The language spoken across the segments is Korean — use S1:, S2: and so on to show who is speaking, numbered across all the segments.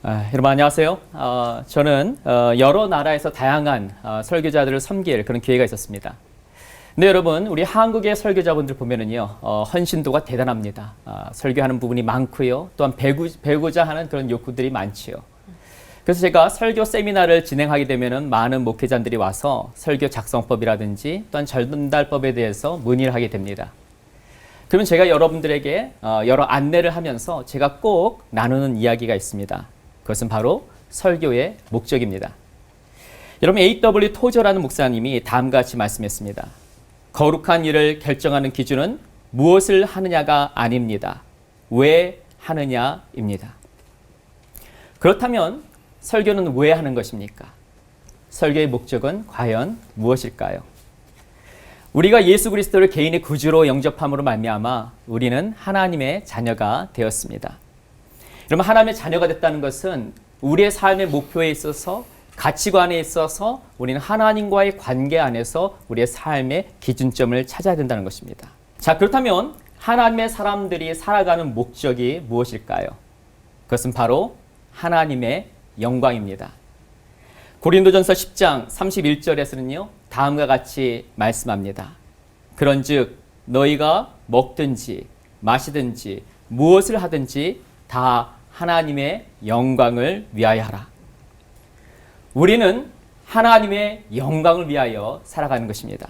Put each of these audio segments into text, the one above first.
S1: 여러분 안녕하세요. 저는 여러 나라에서 다양한 설교자들을 섬길 그런 기회가 있었습니다. 근데 여러분, 우리 한국의 설교자분들 보면은요, 헌신도가 대단합니다. 설교하는 부분이 많고요. 또한 배우고자 하는 그런 욕구들이 많지요. 그래서 제가 설교 세미나를 진행하게 되면은 많은 목회자들이 와서 설교 작성법이라든지 또한 전달법에 대해서 문의를 하게 됩니다. 그러면 제가 여러분들에게 여러 안내를 하면서 제가 꼭 나누는 이야기가 있습니다. 그것은 바로 설교의 목적입니다. 여러분, A.W. 토저라는 목사님이 다음과 같이 말씀했습니다. 거룩한 일을 결정하는 기준은 무엇을 하느냐가 아닙니다. 왜 하느냐입니다. 그렇다면 설교는 왜 하는 것입니까? 설교의 목적은 과연 무엇일까요? 우리가 예수 그리스도를 개인의 구주로 영접함으로 말미암아 우리는 하나님의 자녀가 되었습니다. 여러분, 하나님의 자녀가 됐다는 것은 우리의 삶의 목표에 있어서, 가치관에 있어서 우리는 하나님과의 관계 안에서 우리의 삶의 기준점을 찾아야 된다는 것입니다. 자, 그렇다면 하나님의 사람들이 살아가는 목적이 무엇일까요? 그것은 바로 하나님의 영광입니다. 고린도전서 10장 31절에서는요, 다음과 같이 말씀합니다. 그런즉 너희가 먹든지 마시든지 무엇을 하든지 다 하나님의 영광을 위하여 하라. 우리는 하나님의 영광을 위하여 살아가는 것입니다.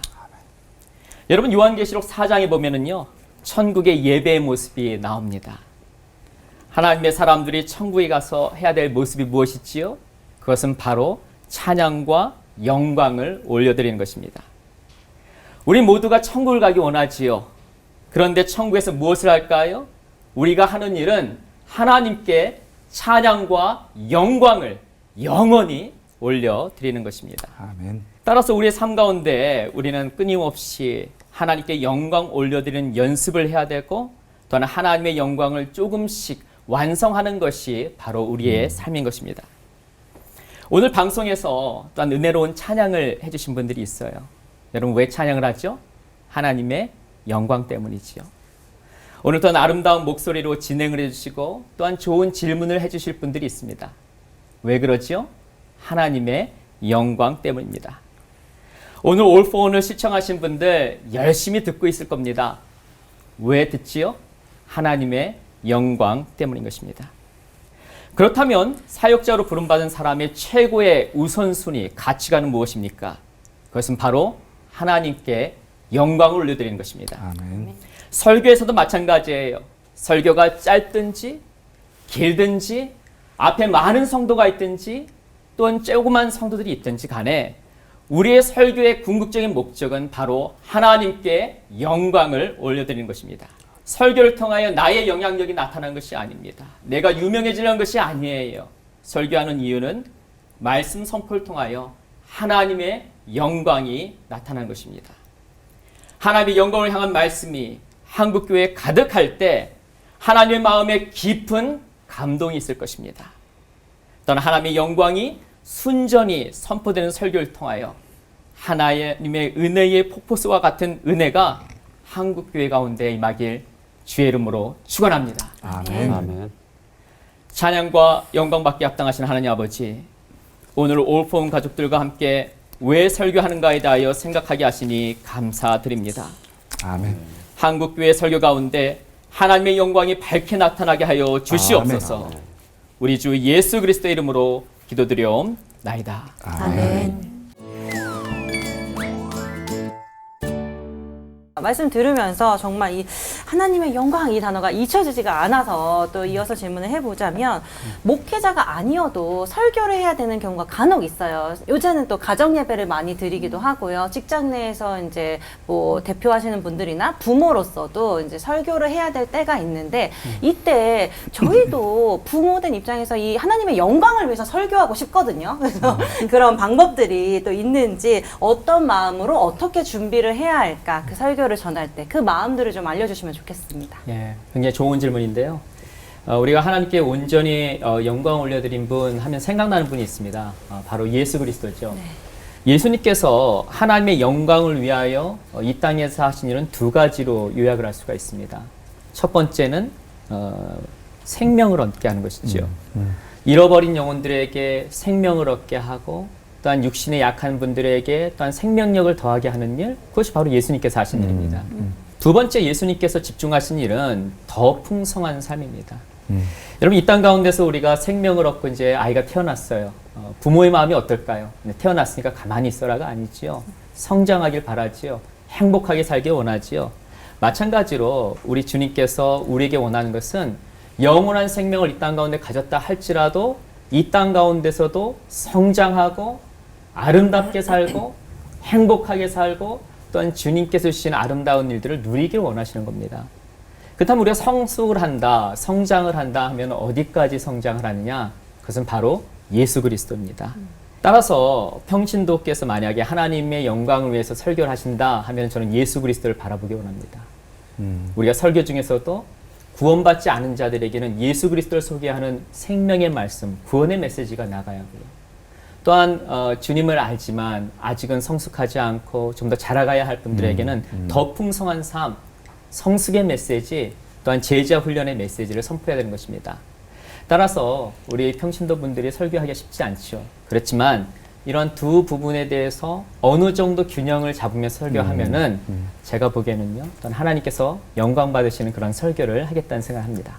S1: 여러분, 요한계시록 4장에 보면은요, 천국의 예배의 모습이 나옵니다. 하나님의 사람들이 천국에 가서 해야 될 모습이 무엇이지요? 그것은 바로 찬양과 영광을 올려드리는 것입니다. 우리 모두가 천국을 가기 원하지요. 그런데 천국에서 무엇을 할까요? 우리가 하는 일은 하나님께 찬양과 영광을 영원히 올려드리는 것입니다.
S2: 아멘.
S1: 따라서 우리의 삶 가운데 우리는 끊임없이 하나님께 영광 올려드리는 연습을 해야 되고, 또한 하나님의 영광을 조금씩 완성하는 것이 바로 우리의 삶인 것입니다. 오늘 방송에서 또한 은혜로운 찬양을 해주신 분들이 있어요. 여러분, 왜 찬양을 하죠? 하나님의 영광 때문이지요. 오늘 또한 아름다운 목소리로 진행을 해주시고 또한 좋은 질문을 해주실 분들이 있습니다. 왜 그러지요? 하나님의 영광 때문입니다. 오늘 All for One을 시청하신 분들 열심히 듣고 있을 겁니다. 왜 듣지요? 하나님의 영광 때문인 것입니다. 그렇다면 사역자로 부름받은 사람의 최고의 우선순위, 가치관은 무엇입니까? 그것은 바로 하나님께 영광을 올려드리는 것입니다.
S2: 아멘.
S1: 설교에서도 마찬가지예요. 설교가 짧든지 길든지 앞에 많은 성도가 있든지 또는 조그만 성도들이 있든지 간에 우리의 설교의 궁극적인 목적은 바로 하나님께 영광을 올려드리는 것입니다. 설교를 통하여 나의 영향력이 나타나는 것이 아닙니다. 내가 유명해지려는 것이 아니에요. 설교하는 이유는 말씀 선포를 통하여 하나님의 영광이 나타나는 것입니다. 하나님의 영광을 향한 말씀이 한국교회에 가득할 때 하나님의 마음에 깊은 감동이 있을 것입니다. 또한 하나님의 영광이 순전히 선포되는 설교를 통하여 하나님의 은혜의 폭포수와 같은 은혜가 한국교회 가운데 임하길 주의 이름으로 축원합니다.
S2: 아멘.
S3: 아멘.
S1: 찬양과 영광받게 합당하신 하나님 아버지, 오늘 올포온 가족들과 함께 왜 설교하는가에 대하여 생각하게 하시니 감사드립니다.
S2: 아멘.
S1: 한국교회 설교 가운데 하나님의 영광이 밝게 나타나게 하여 주시옵소서.
S2: 아멘.
S1: 우리 주 예수 그리스도의 이름으로 기도드려옵나이다.
S2: 아멘.
S4: 말씀 들으면서 정말 이 하나님의 영광 이 단어가 잊혀지지가 않아서 또 이어서 질문을 해보자면, 목회자가 아니어도 설교를 해야 되는 경우가 간혹 있어요. 요새는 또 가정 예배를 많이 드리기도 하고요. 직장 내에서 이제 뭐 대표하시는 분들이나 부모로서도 이제 설교를 해야 될 때가 있는데, 이때 저희도 부모된 입장에서 이 하나님의 영광을 위해서 설교하고 싶거든요. 그래서 그런 방법들이 또 있는지, 어떤 마음으로 어떻게 준비를 해야 할까, 그 설교를 전할 때 그 마음들을 좀 알려주시면 좋겠습니다.
S1: 예, 굉장히 좋은 질문인데요. 우리가 하나님께 온전히 영광 올려드린 분 하면 생각나는 분이 있습니다. 바로 예수 그리스도죠. 네. 예수님께서 하나님의 영광을 위하여 이 땅에서 하신 일은 두 가지로 요약을 할 수가 있습니다. 첫 번째는 생명을 얻게 하는 것이죠. 잃어버린 영혼들에게 생명을 얻게 하고 또한 육신에 약한 분들에게 또한 생명력을 더하게 하는 일, 그것이 바로 예수님께서 하신 일입니다. 두 번째 예수님께서 집중하신 일은 더 풍성한 삶입니다. 여러분 이 땅 가운데서 우리가 생명을 얻고 이제 아이가 태어났어요. 부모의 마음이 어떨까요? 태어났으니까 가만히 있어라가 아니지요. 성장하길 바라지요. 행복하게 살길 원하지요. 마찬가지로 우리 주님께서 우리에게 원하는 것은 영원한 생명을 이 땅 가운데 가졌다 할지라도 이 땅 가운데서도 성장하고 아름답게 살고 행복하게 살고 또한 주님께서 주신 아름다운 일들을 누리길 원하시는 겁니다. 그렇다면 우리가 성숙을 한다, 성장을 한다 하면 어디까지 성장을 하느냐? 그것은 바로 예수 그리스도입니다. 따라서 평신도께서 만약에 하나님의 영광을 위해서 설교를 하신다 하면 저는 예수 그리스도를 바라보기 원합니다. 우리가 설교 중에서도 구원받지 않은 자들에게는 예수 그리스도를 소개하는 생명의 말씀, 구원의 메시지가 나가야 하고요. 또한 주님을 알지만 아직은 성숙하지 않고 좀 더 자라가야 할 분들에게는 더 풍성한 삶, 성숙의 메시지, 또한 제자 훈련의 메시지를 선포해야 되는 것입니다. 따라서 우리 평신도 분들이 설교하기가 쉽지 않죠. 그렇지만 이런 두 부분에 대해서 어느 정도 균형을 잡으면서 설교하면은 제가 보기에는요, 또한 하나님께서 영광 받으시는 그런 설교를 하겠다는 생각을 합니다.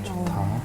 S2: 좋다.